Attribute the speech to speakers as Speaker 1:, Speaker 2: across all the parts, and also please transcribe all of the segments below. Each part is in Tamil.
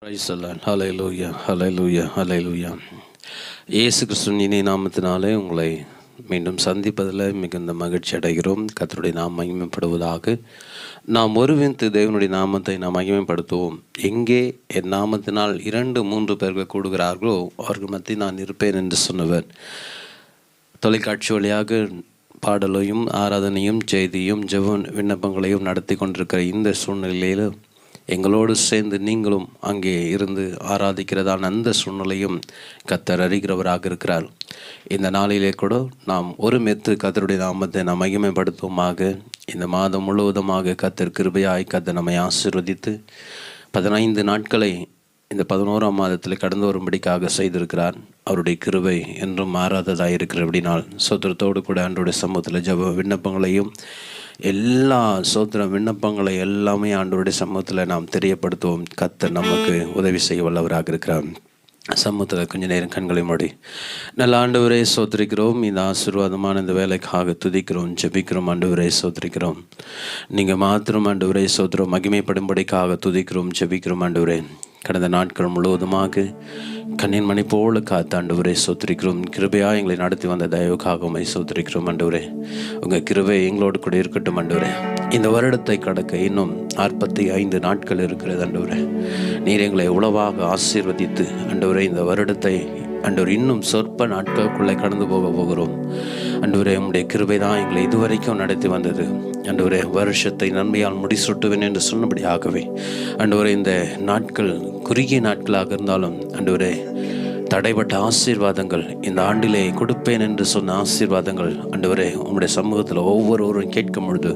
Speaker 1: Praise the Lord. ஹல்லேலூயா, ஹல்லேலூயா, ஹல்லேலூயா. இயேசு கிறிஸ்துவின் இனிய நாமத்தினாலே உங்களை மீண்டும் சந்திப்பதில் மிகுந்த மகிழ்ச்சி அடைகிறோம். கர்த்தருடைய நாம் மகிமைப்படுவதாக. நாம் ஒருமித்து தேவனுடைய நாமத்தை நாம் மகிமைப்படுத்துவோம். எங்கே என் நாமத்தினால் 2-3 பேர்கள் கூடுகிறார்களோ அவர்கள் மத்தியில் நான் இருப்பேன் என்று சொன்னவர். தொலைக்காட்சி வழியாக பாடலையும் ஆராதனையும் செய்தியும் ஜெப விண்ணப்பங்களையும் நடத்தி கொண்டிருக்கிற இந்த சூழ்நிலையில் எங்களோடு சேர்ந்து நீங்களும் அங்கே இருந்து ஆராதிக்கிறதான அந்த சூழ்நிலையும் கர்த்தர் அறிகிறவராக இருக்கிறார். இந்த நாளிலே கூட நாம் ஒருமித்து கர்த்தருடைய நாமத்தை நாம் மகிமைப்படுத்துவோமாக. இந்த மாதம் முழுவதுமாக கர்த்தர் கிருபையாய் கர்த்தர் நம்மை ஆசீர்வதித்து 15 நாட்களை இந்த 11ஆம் மாதத்தில் கடந்து வரும்படிக்காக செய்திருக்கிறார். அவருடைய கிருபை என்றும் மாறாததாக இருக்கிறபடினால் சோத்திரத்தோடு கூட ஆண்டவருடைய சமூகத்தில் ஜெப விண்ணப்பங்களையும் எல்லா சோத்திர விண்ணப்பங்களை எல்லாமே ஆண்டவருடைய சமூகத்தில் நாம் தெரியப்படுத்துவோம். கர்த்தர் நமக்கு உதவி செய்ய வல்லவராக இருக்கிறார். சமூகத்தில் கொஞ்சம் நேரம் கண்களை மூடி நல்ல ஆண்டவரே சோத்திரிக்கிறோம். இந்த ஆசீர்வாதமான இந்த வேலைக்காக துதிக்கிறோம், ஜெபிக்கிறோம். ஆண்டவரே சோத்திரிக்கிறோம். நீங்கள் மாத்திரம் ஆண்டவரே சோத்திரம் மகிமைப்படும்படிக்காக துதிக்கிறோம், ஜெபிக்கிறோம். ஆண்டவரே கடந்த நாட்கள் முழுவதுமாக கண்ணின் மணி போல காத்து ஆண்டவரே சோத்திரிக்கிறோம். கிருபையாக எங்களை நடத்தி வந்த தயவுக்காக உம்மை சோத்திரிக்கிறோம். ஆண்டவரே உங்கள் கிருபை எங்களோடு கூட இருக்கட்டும். ஆண்டவரே இந்த வருடத்தை கடக்க இன்னும் 45 நாட்கள் இருக்கிறது. ஆண்டவரே நீர் எங்களை உளவாக ஆசீர்வதித்து ஆண்டவரே இந்த வருடத்தை ஆண்டவர் இன்னும் சொற்ப நாட்களுக்குள்ளே கடந்து போகிறோம். ஆண்டவரே உம்முடைய கிருபை தான் எங்களை இதுவரைக்கும் நடத்தி வந்தது. ஆண்டவரே வருஷத்தை நன்மையால் முடிசூட்டுவேன் என்று சொன்னபடியாகவே ஆண்டவரே இந்த நாட்கள் குறுகிய நாட்களாக இருந்தாலும் ஆண்டவரே தடைப்பட்ட ஆசீர்வாதங்கள் இந்த ஆண்டிலே கொடுப்பேன் என்று சொன்ன ஆசீர்வாதங்கள் ஆண்டவரே உம்முடைய சமூகத்தில் ஒவ்வொருவரும் கேட்கும் பொழுது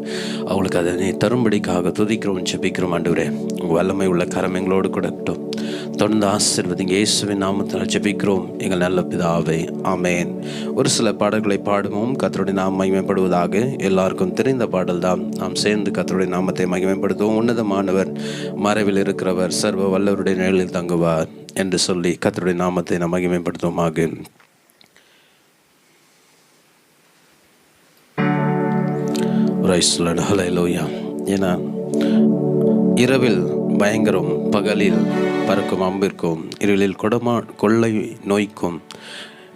Speaker 1: அவங்களுக்கு அதை தரும்படிக்காக துதிக்கிறோம், ஜெபிக்கிறோம். ஆண்டவரே உங்கள் வல்லமை உள்ள கரம் எங்களோடு கொடுக்கட்டும். தொடர்ந்து ஆசீர்வதிங்க. இயேசுவின் நாமத்தில் ஜெபிக்கிறோம் எங்கள் நல்ல பிதாவே, ஆமென். ஒரு சில பாடல்களை பாடுவோம். கர்த்தருடைய நாமம் மகிமைப்படுவதாக. எல்லாருக்கும் தெரிந்த பாடல் தான். நாம் சேர்ந்து கர்த்தருடைய நாமத்தை மகிமைப்படுத்துவோம். உன்னதமானவர் மறைவில் இருக்கிறவர் சர்வ வல்லவருடைய நிழலில் தங்குவார் என்று சொல்லி கர்த்தருடைய நாமத்தை நாம் மகிமைப்படுத்துவோமாக. ஹல்லேலூயா. ஏன்னா இரவில் பயங்கரம், பகலில் பறக்கும் அம்பிற்கும், இருளில் கொள்ளை நோய்க்கும்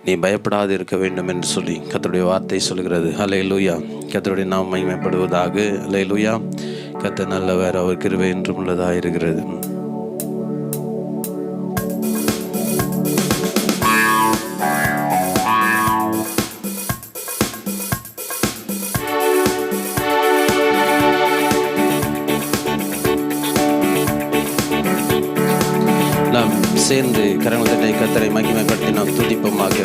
Speaker 1: நீ பயப்படாது இருக்க வேண்டும் என்று சொல்லி கர்த்தருடைய வார்த்தை சொல்கிறது. ஹல்லேலூயா. கர்த்தருடைய நாமம் மகிமைப்படுவதாக. ஹல்லேலூயா. கர்த்தர் நல்லவர், அவர் கிருபை என்றும் உள்ளதாக இருக்கிறது. நாம் சேர்ந்து கரங்களை கர்த்தரை மகிமைப்படுத்தி நாம் துதிப்போமாக.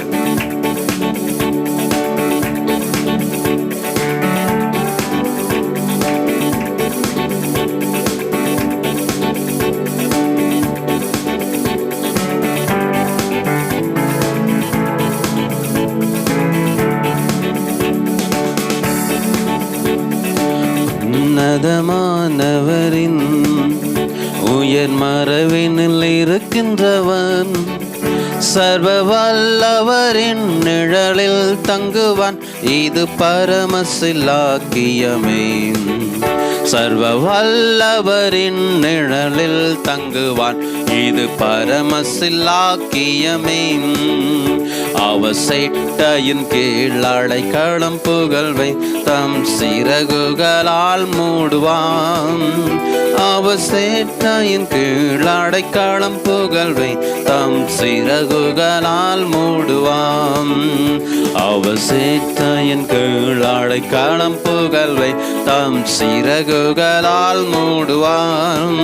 Speaker 1: உன்னதமானவரின் உயர் மறைவினில் இருக்கின்றவன் சர்வ வல்லவரின் நிழலில் தங்குவான். இது பரமசிலாக்கியமே. சர்வ வல்லவரின் நிழலில் தங்குவான். இது பரமசிலாக்கியமே. அவ செட்டையின் கீழ் அடைக்கலம் புகழ்வை தம் சிறகுகளால் மூடுவான். அவ சேட்டையின் கீழ் அடைக்கலம் புகழ்வை தம் சிறகுகளால் மூடுவான். அவ சேட்டையின் கீழ் அடைக்கலம் புகழ்வை தம் சிறகுகளால் மூடுவான்.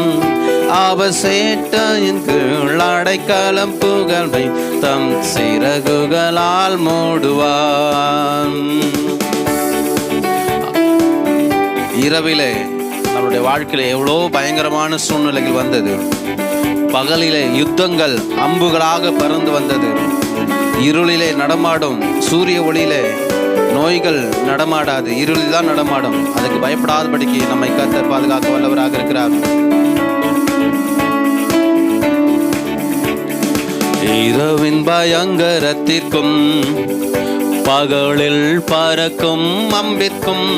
Speaker 1: அவ சேட்டையின் கீழ் அடைக்கலம் புகழ்வை தம் சிறகுகளால் மூடுவான். இரவிலே நம்முடைய வாழ்க்கையில எவ்வளோ பயங்கரமான சூழ்நிலைகள் வந்தது. பகலிலே யுத்தங்கள் அம்புகளாக பறந்து வந்தது. இருளிலே நடமாடும் சூரிய ஒளியிலே நோய்கள் நடமாடாது, இருளில் தான் நடமாடும். அதுக்கு பயப்படாதபடிக்கு நம்மை கர்த்தர் பாதுகாக்க வல்லவராக இருக்கிறார். இரவின் பயங்கரத்திற்கும் பகலில் பறக்கும் அம்பிற்கும்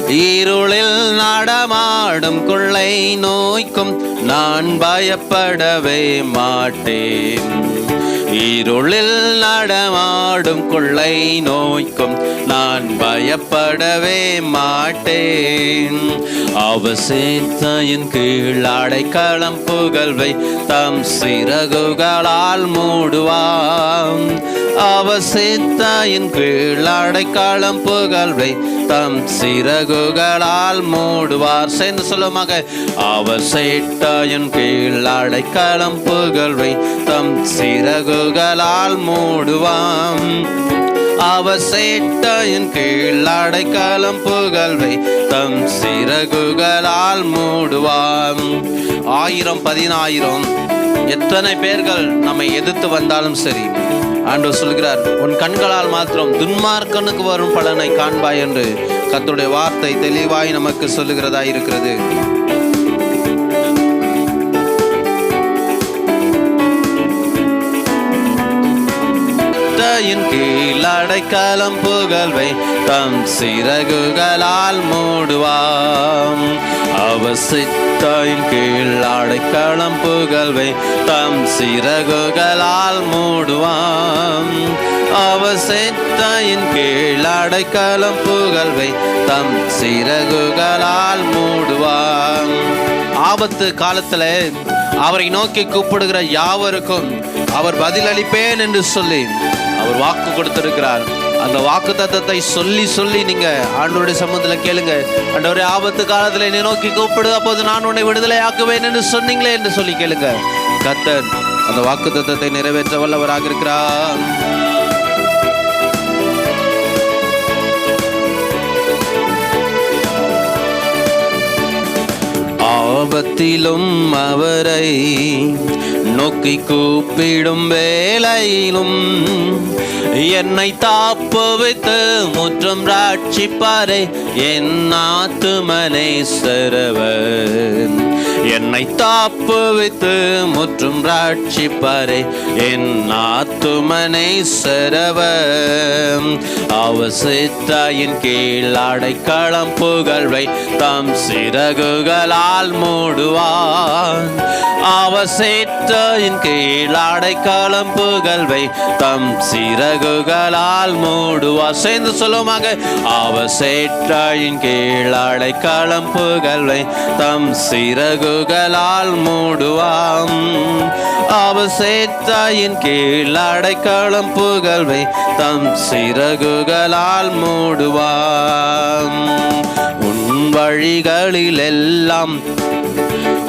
Speaker 1: இருளில் நடமாடும் கொள்ளை நோய்க்கும் நான் பயப்படவே மாட்டேன். இருளில் நடமாடும் கொள்ளை நோய்க்கும் நான் பயப்படவே மாட்டேன். அவசேத்தையின் கீழ் அடைக்கலம் புகழ்வை தம் சிறகுகளால் மூடுவான். அவசேத்தையின் கீழ் அடைக்கலம் புகழ்வை தம் சிறகுகளால் மூடுவார். சேர்ந்து சொல்லுமாக, அவர் சேட்டையின் கீழ் அடைக்கலம் புகழ்வை தம் சிறகுகளால் மூடுவான். அவர் சேட்டையின் கீழ் அடைக்கலம் புகழ்வை தம் சிறகுகளால் மூடுவான். 1000 10,000 எத்தனை பேர்கள் நம்மை எதிர்த்து வந்தாலும் சரி, ஆண்டவர் சொல்கிறார், உன் கண்களால் மாத்திரம் துன்மார்க்கனுக்கு வரும் பலனை காண்பாய் என்று கர்த்தருடைய வார்த்தை தெளிவாய் நமக்கு சொல்லுகிறதா இருக்கிறது. கீழ் அடைக்கலம் புகழ்வை தம் சிறகுகளால் மூடுவாம். அவசித்தாயின் கீழ் அடைக்கலம் புகழ்வை தம் சிறகுகளால் மூடுவாம். அவசித்தாயின் கீழ் அடைக்கலம் புகழ்வை தம் சிறகுகளால் மூடுவாம். ஆபத்து காலத்துல அவரை நோக்கி கூப்பிடுகிற யாவருக்கும் அவர் பதிலளிப்பேன் என்று சொல்லி அவர் வாக்கு கொடுத்திருக்கிறார். அந்த வாக்கு தத்தத்தை சொல்லி சொல்லி நீங்க ஆண்டவருடைய சமூகத்துல கேளுங்க. ஆண்டவரே, ஆபத்து காலத்துல என்னை நோக்கி கூப்பிடு, அப்போது நான் உன்னை விடுதலை ஆக்குவேன் என்று சொன்னீங்களே என்று சொல்லி கேளுங்க. கர்த்தர் அந்த வாக்கு தத்தத்தை நிறைவேற்ற வல்லவராக இருக்கிறார். ஆபத்திலும் அவரை நோக்கி கூப்பிடும் வேளையிலும் என்னை தாப்புவித்து முற்றும் ராட்சிப்பாரே என் ஆத்துமனேஸ்வரவர். என்னை தாப்புவித்து முற்றும் ராட்சிப்பாரே என் ஆத்துமனேஸ்வரவர். அவசித்தாயின் கீழ் அடைக்கலம் புகழ்வை தம் சிறகுகளால் மூடுவான். அவசித்தாயின் கீழ் அடைக்கலம் புகழ்வை தம் சிறகுகளால் மூடுவார். சேர்ந்து சொல்லுமாக, அவசித்தாயின் கீழ் அடைக்கலம் புகழ்வை தம் சிறகுகளால் மூடுவான். அவசித்தாயின் கீழ் அடைக்கலம் புகழ்வை தம் சிறகுகளால் மூடுவான். உன் வழிகளில் எல்லாம்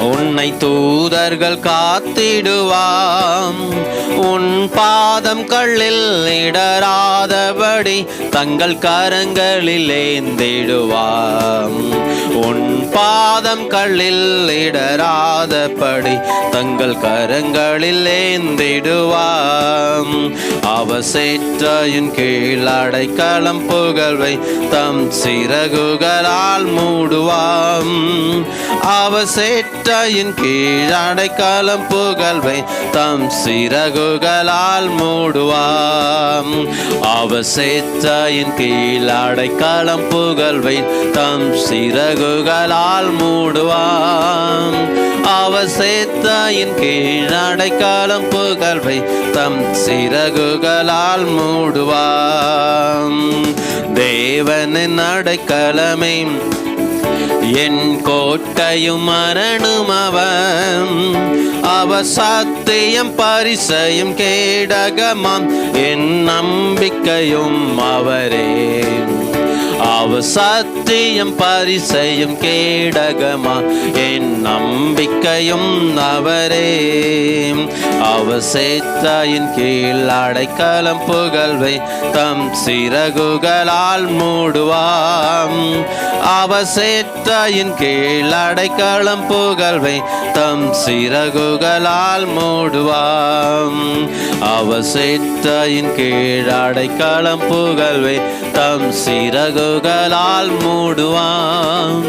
Speaker 1: உன்னை தூதர்கள் காத்திடுவாம். உன் பாதம் கல்லில் இடராதபடி தங்கள் கரங்களில் ஏந்திடுவாம். உன் பாதம் கல்லில் இடராதபடி தங்கள் கரங்களில் ஏந்திடுவாம். அவசித்தாயின் கீழ் அடைக்கலம் புகழ்வை தம் சிறகுகளால் மூடுவாம். அவசித்தாயின் கீழ் அடைக்கலம் புகழ்வை தம் சிறகுகளால் மூடுவாம். அவசித்தாயின் கீழ் அடைக்கலம் புகழ்வை தம் சிறகுகளால் மூடுவாம். அவசித்தாயின் கீழ் அடைக்கலம் புகழ்வை தம் சிறகுகளால் மூடுவாம். தேவனின் அடைக்கலமே என் கோட்டையும் அரணும் அவன். அவர் சத்தியம் பரிசையும் கேடகமாம் என் நம்பிக்கையும் அவரே. அவர் சத்தியம் பரிசையும் கேடகமா என் நம்பிக்கையும் அவரே. அவசித்தாயின் கீழ் அடைக்கலம் புகழ்வை தம் சிறகுகளால் மூடுவாம். அவசித்தாயின் கீழ் அடைக்கலம் புகழ்வை தம் சிறகுகளால் மூடுவாம். அவசித்தாயின் கீழ் அடைக்கலம் புகழ்வை தம் சிறகுகளால் மூடுவான்.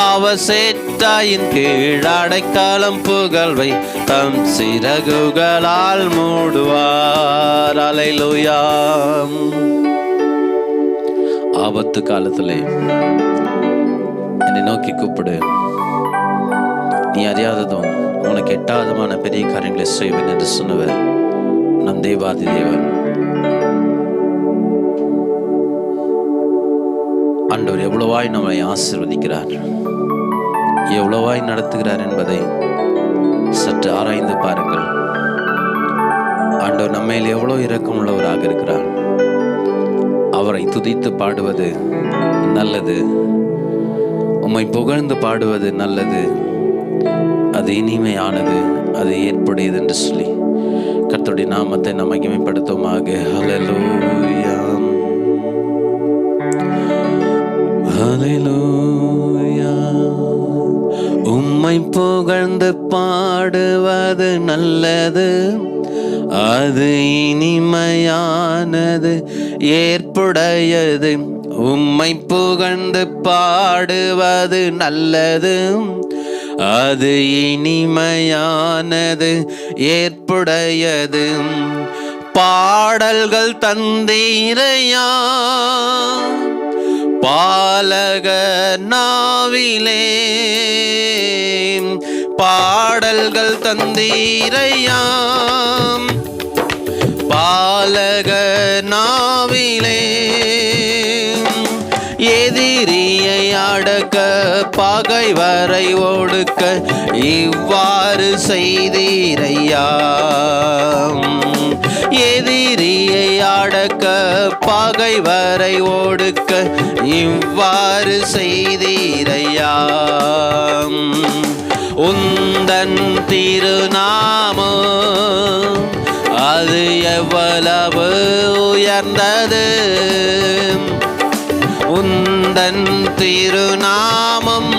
Speaker 1: அவசித்தாயின் கீழ் அடைக்கலம் புகழ்வை தம் சிறகுகளால் மூடுவார். அல்லேலூயா. ஆபத்து காலத்திலே என்னை நோக்கி கூப்பிடு, நீ அறியாததும் உனக்கு எட்டாதமான பெரிய காரியங்களை செய்வேன் என்று சொன்னவர் நம் தேவாதி தேவன். ஆண்டவர் எவ்வளவாய் நம்மை ஆசீர்வதிக்கிறார், எவ்வளவாய் நடத்துகிறார் என்பதை சற்று ஆராய்ந்து பாருங்கள். ஆண்டவர் நம்மையில் எவ்வளவு இரக்கம் உள்ளவராக இருக்கிறார். அவரை துதித்து பாடுவது நல்லது, உம்மை புகழ்ந்து பாடுவது நல்லது, அது இனிமையானது, அது ஏற்புடையது என்று சொல்லி கர்த்தருடைய நாமத்தை நாம் மகிமைப்படுத்துவோமாக. ஹல்லேலூயா, ஹல்லேலூயா. உம்மை புகழ்ந்து பாடுவது நல்லது, அது இனிமையானது, ஏற்புடையது. உம்மை புகழ்ந்து பாடுவது நல்லது, அது இனிமையானது, ஏற்புடையது. பாடல்கள் தந்தீரையா பாலக நாவிலே, பாடல்கள் தந்தீரையா பாலக நாவிலே. எதிரியை அடக்க பகைவரை ஒடுக்க இவ்வாறு செய்தீரையா. எதிரியை அடக்க பகைவரை ஒடுக்க இவ்வாறு செய்தீரையா. உந்தன் திருநாமம் அது எவ்வளவு உயர்ந்தது, உந்தன் திருநாமம்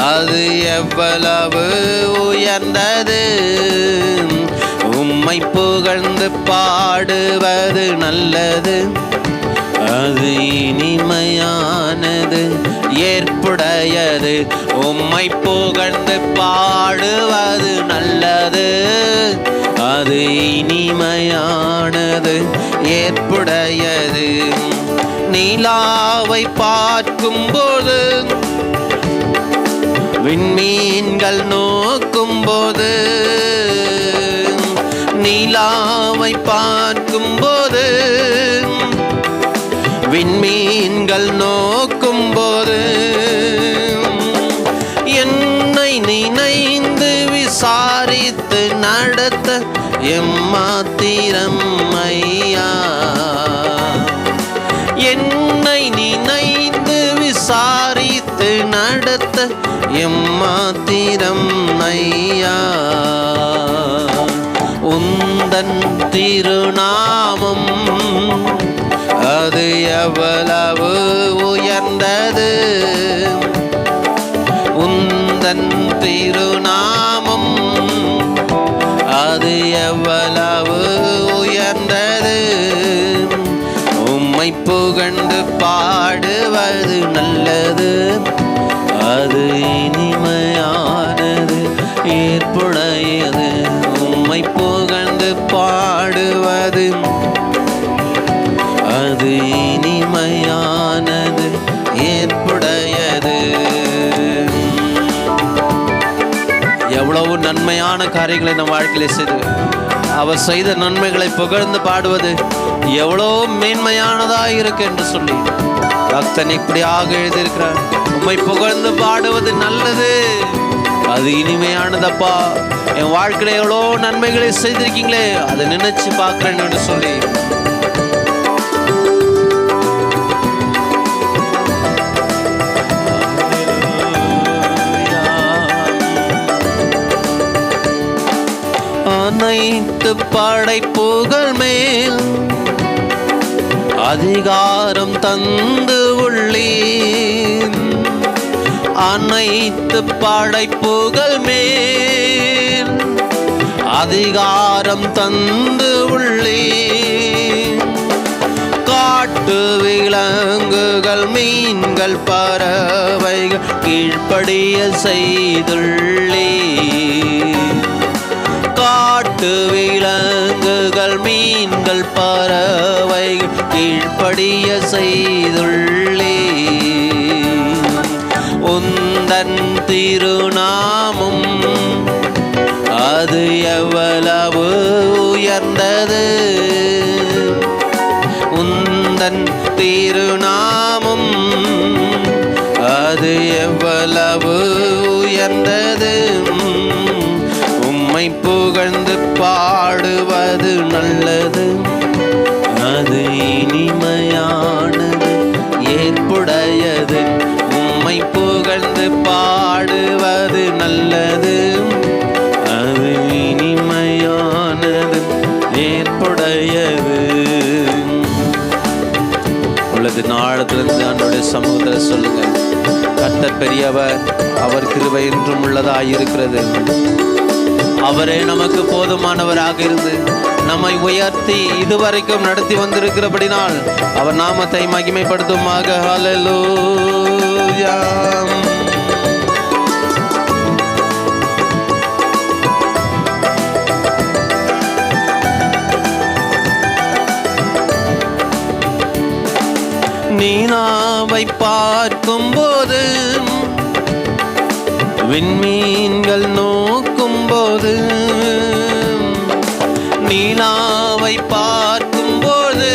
Speaker 1: அது எவ்வளவு உயர்ந்தது. உம்மை புகழ்ந்து பாடுவது நல்லது, அது இனிமையானது, ஏற்புடையது. உம்மை புகழ்ந்து பாடுவது நல்லது, அது இனிமையானது, ஏற்புடையது. நிலாவை பார்க்கும்போது விண்மீன்கள் நோக்கும்போது, நிலாவை பார்க்கும்போது விண்மீன்கள் நோக்கும்போது, என்னை நினைந்து விசாரித்து நடத்த எம்மாத்திரம் ஐயா. என்னை நினைந்து விசாரித்து நடத்த எம்மாத்திரம் ஐயா. உந்தன் திருநாமம் அது எவ்வளவு உயர்ந்தது, உந்தன் திருநாமம் அது எவ்வளவு உயர்ந்தது. உம்மை புகழ்ந்து பாடுவது நல்லது, அது இனிமையானது, ஏற்புடையது. உம்மை புகழ்ந்து பாடுவது அது இனிமையானது, ஏற்புடையது. எவ்வளவு நன்மையான காரியங்களை நம் வாழ்க்கையில செய்து அவர் செய்த நன்மைகளை புகழ்ந்து பாடுவது எவ்வளோ மேன்மையானதாக இருக்கு என்று சொல்லி பக்தன் இப்படியாக எழுதியிருக்கிறார். உம்மை புகழ்ந்து பாடுவது நல்லது, அது இனிமையானதப்பா. என் வாழ்க்கையில எவ்வளோ நன்மைகளை செய்திருக்கீங்களே, அதை நினைச்சு பார்க்கிறேன் என்று சொல்லி அனைத்து படைப்புகள் மேல் அதிகாரம் தந்து உள்ளீர். அனைத்து படைப்புகள் மேல் அதிகாரம் தந்து உள்ளீர். காட்டு விலங்குகள், மீன்கள், பறவைகள் கீழ்ப்படிய செய்துள்ளீர். காட்டு விலங்குகள், மீன்கள், பறவைகள் கீழ்ப்படிய செய்துள்ளீர். திருநாமம் அது எவ்வளவு உயர்ந்தது. உந்தன் திருநாமம் அது எவ்வளவு உயர்ந்தது. உம்மை புகழ்ந்து பாடுவது நல்லது, அது இனிமையானது ஏற்புடையது. உம்மை புகழ்ந்து பாடுவது நல்லது, அது இனிமையானது ஏற்புடையது. உள்ளது நாளத்திலிருந்து அன்றைய சமூகத்தில் சொல்லுங்க, கர்த்தர் பெரியவர், அவர் கிருபை என்றும் உள்ளதாயிருக்கிறது. அவரே நமக்கு போதுமானவராக இருந்து நம்மை உயர்த்தி இதுவரைக்கும் நடத்தி வந்திருக்கிறபடினால் அவர் நாமத்தை மகிமைப்படுத்துமாக. ஹல்லேலூயா. நீனாவை பார்க்கும் போது, விண்மீன்கள் நோக்கும் போது, நீனாவை பார்க்கும் போது,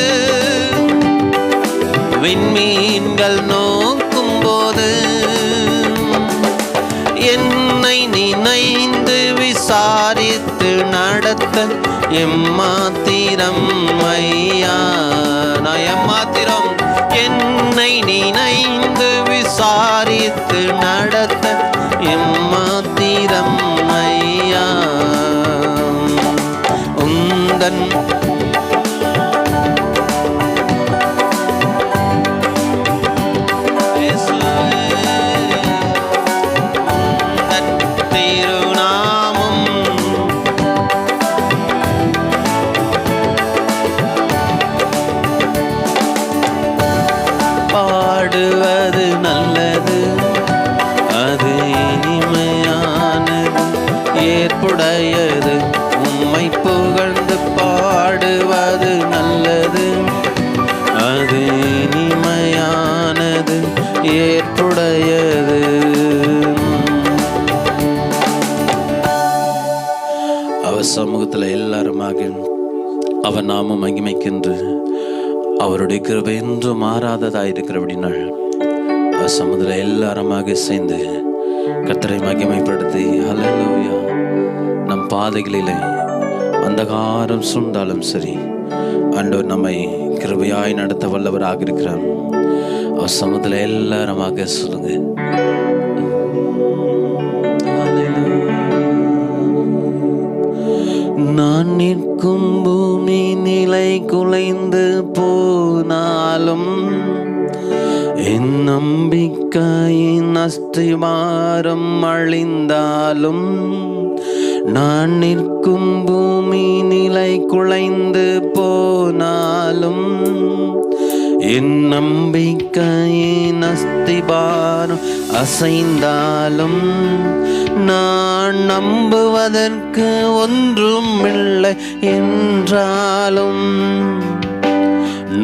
Speaker 1: விண்மீன்கள் நோக்கும் போது, என்னை நினைந்து விசாரித்து நடத்த எம்மாத்திரம் ஐயா. நான் எம்மாத்திரம், என்னை நினைந்து விசாரித்து நடத்த எம்மாத்திரம் ஐயா. உந்தன் திருநாமம் பாடுவது நல்லது, அது இனிமையானது ஏற்புடையது. உம்மை புகழ்ந்து பாடுவது நல்லது, அது இனிமையானது ஏற்புடையது. அவர் சமூகத்தில் எல்லாருமாக அவர் நாமம் மகிமைக்கென்று அவருடைய கிருபை என்றும் மாறாததாயிருக்கிறபடினால் அவர் சமூகத்தில் எல்லாருமாக சேர்ந்து கர்த்தரை மகிமைப்படுத்தி ஹல்லேலூயா. நம் பாதைகளிலே அந்தகாரம் சூழ்ந்தாலும் சரி, ஆண்டவர் நம்மை கிருபையாய் நடத்த வல்லவராக இருக்கிறார். அவர் சமூகத்தில் எல்லாருமாக சொல்லுங்க. நான் நிற்கும் பூமி நிலை குலைந்து போனாலும், என் நம்பிக்கையின் அஸ்திவாரம் அழிந்தாலும், நான் நிற்கும் பூமி நிலை குலைந்து போனாலும், என் நம்பிக்கையின் அஸ்திபாரம் அசைந்தாலும், நான் நம்புவதற்கு ஒன்றும் இல்லை என்றாலும்,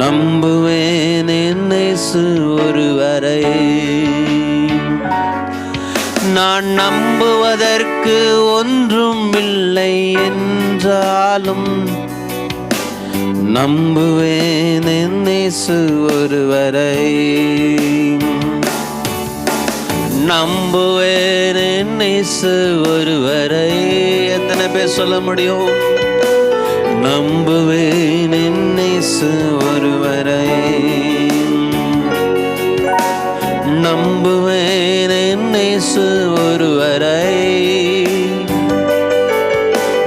Speaker 1: நம்புவேன் என் இயேசு ஒருவரை. நான் நம்புவதற்கு ஒன்றும் இல்லை என்றாலும், நம்புவேன் என் இயேசு ஒருவரை. நம்புவேன் என் இயேசு ஒருவரை. எத்தனை பேர் சொல்ல முடியும்? நம்புவேன் என் இயேசு ஒருவரை. நம்புவேன் என் இயேசு ஒருவரை.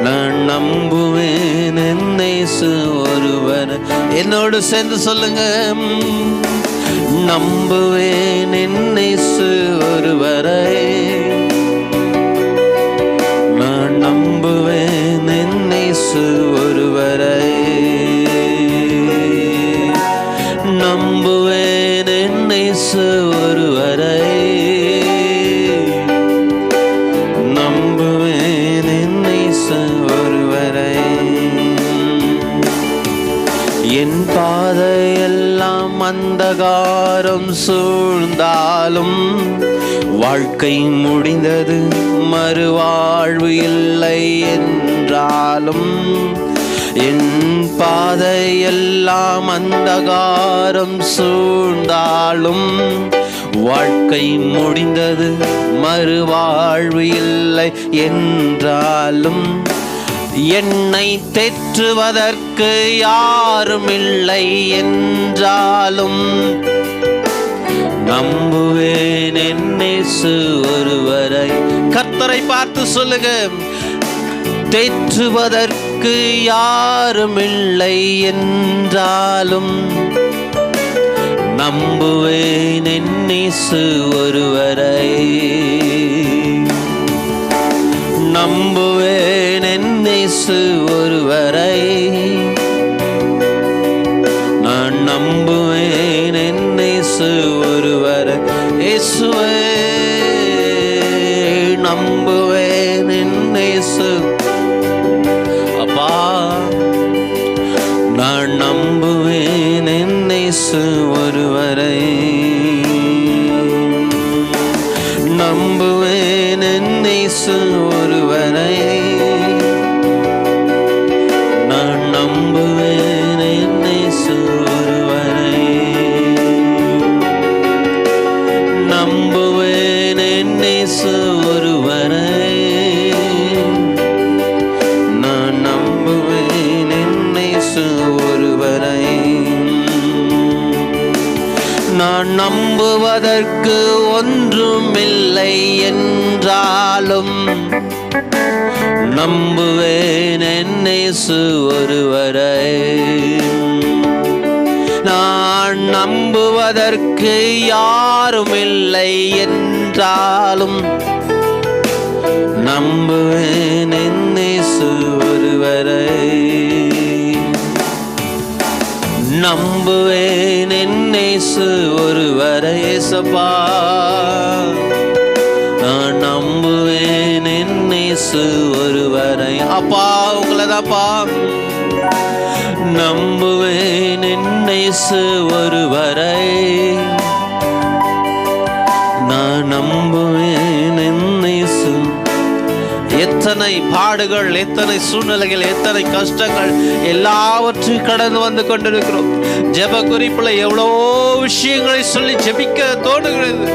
Speaker 1: நான் நம்புவேன் என் இயேசு ஒருவரை. என்னோடு சேர்ந்து சொல்லுங்க. நம்புவேன் என் இயேசு ஒருவரை. நான் நம்புவேன் என் இயேசு ஒருவரை. நம்புவேன் என் இயேசு ஒருவரை. நம்புவேன் என் இயேசு ஒருவரை. என் பாதையெல்லாம் அந்தகாரம் சூழ்ந்தாலும், வாழ்க்கை முடிந்தது மறுவாழ்வு இல்லை என்றாலும் என் பாதையெல்லாம் அந்தகாரம் சூழ்ந்தாலும் வாழ்க்கை முடிந்தது மறுவாழ்வு இல்லை என்றாலும் என்னை தேற்றுவதற்கு யாரும் இல்லை என்றாலும் நம்புவேன் என் இயேசு ஒருவரை. கர்த்தரை பார்த்து சொல்லுங்க, தேற்றுவதற்கு யாரும் இல்லை என்றாலும் நம்புவேன் என் இயேசு ஒருவரை. நம்புவேன் என் இயேசு ஒருவரை. நான் நம்புவேன் என் இயேசு ஒருவரை. இயேசுவே நம்புவேன் என் இயேசு. அப்பா நான் நம்புவேன் என் இயேசு ஒருவரை. நம்புவேன் என் இயேசு ஒருவரை. நான் நம்புவேன் என் இயேசு ஒருவரை. நம்புவேன் என் இயேசு ஒருவரை. நான் நம்புவேன் என் இயேசு ஒருவரை. நான் நம்புவதற்கு ஒன்றுமில்லை என்றாலும் நம்புவேன் என் இயேசு ஒருவரை. நான் நம்புவதற்கு யாருமில்லை என்றாலும் நம்புவேன் என் இயேசு ஒருவரை. நம்புவேன் என் இயேசு ஒருவரை. இயேசப்பா நான் நம்புவேன் என் இயேசு ஒருவரை. அப்பா உங்களை தான்ப்பா. நம்புவேன் என் இயேசு ஒருவரை. நான் நம்புவேன் என் இயேசு. எத்தனை பாடுகள், எத்தனை சூழ்நிலைகள், எத்தனை கஷ்டங்கள் எல்லாவற்றையும் கடந்து வந்து கொண்டிருக்கிறோம். ஜெப குறிப்புல எவ்வளவோ விஷயங்களை சொல்லி ஜெபிக்க தோணுகிறது.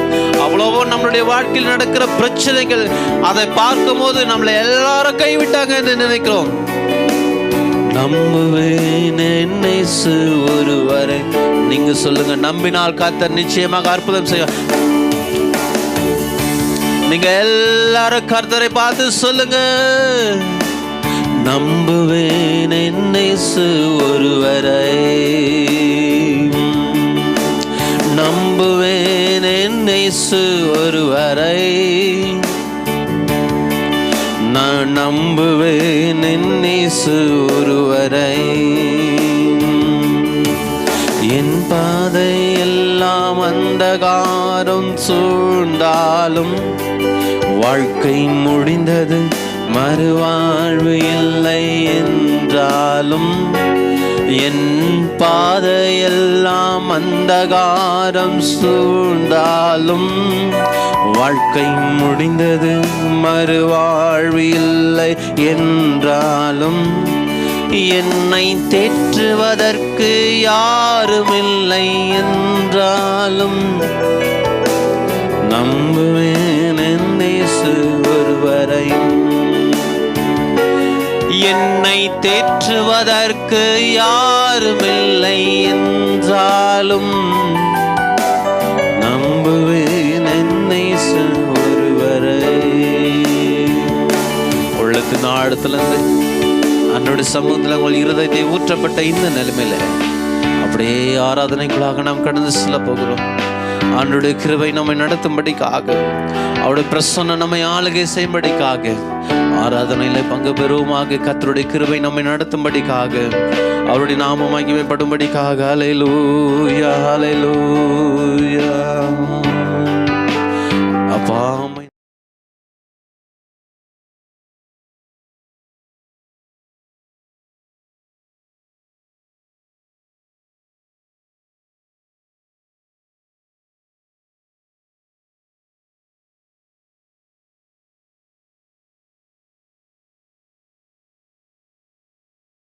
Speaker 1: அவ்வளவோ நம்மளுடைய வாழ்க்கையில் நடக்கிற பிரச்சனைகள், அதை பார்க்கும் போது நம்மளை எல்லாரும் கைவிட்டாங்க என்று நினைக்கிறோம். நம்புவேன் என் இயேசு ஒருவரை. நீங்க சொல்லுங்க, நம்பினால் கர்த்தர் நிச்சயமாக அற்புதம் செய்வார். நீங்க எல்லாரும் கர்த்தரை பார்த்து சொல்லுங்க, நம்புவேன் என் இயேசு ஒருவரை. நம்புவேன் என் இயேசு ஒருவரை. நான் நம்புவேன் என் இயேசு ஒருவரை. என் பாதை எல்லாம் அந்தகாரம் சூழ்ந்தாலும் வாழ்க்கை முடிந்தது மறுவாழ்வு இல்லை என்றாலும் என் பாதையெல்லாம் அந்தகாரம் சூழ்ந்தாலும் வாழ்க்கை முடிந்தது மறுவாழ்வு இல்லை என்றாலும் என்னை தேற்றுவதற்கு யாருமில்லை என்றாலும் நம்புவேன் என் இயேசு ஒருவரை. என்னை தேற்றுவதற்கு யாருமில்லை என்றாலும் நம்புவேன் என் இயேசு ஒருவரை. உள்ளத்தின் ஆழத்திலிருந்து அன்றைய சமூகத்தில் உங்கள் இருதயத்தை ஊற்றப்பட்ட இந்த நிலைமையில அப்படியே ஆராதனைக்குள்ளாக நாம் கடந்து செல்ல போகிறோம். ஆண்டவருடைய கிருபை நம்மை நடத்தும்படிக்காக, அவருடைய பிரசன்னம் நம்மை ஆளுகை செய்யும்படிக்காக, ஆராதனையில பங்கு பெறுவோமாக. கர்த்தருடைய கிருபை நம்மை நடத்தும்படிக்காக, அவருடைய நாமம் மகிமைப்படும்படிக்காக. ஹல்லேலூயா, ஹல்லேலூயா. அப்பா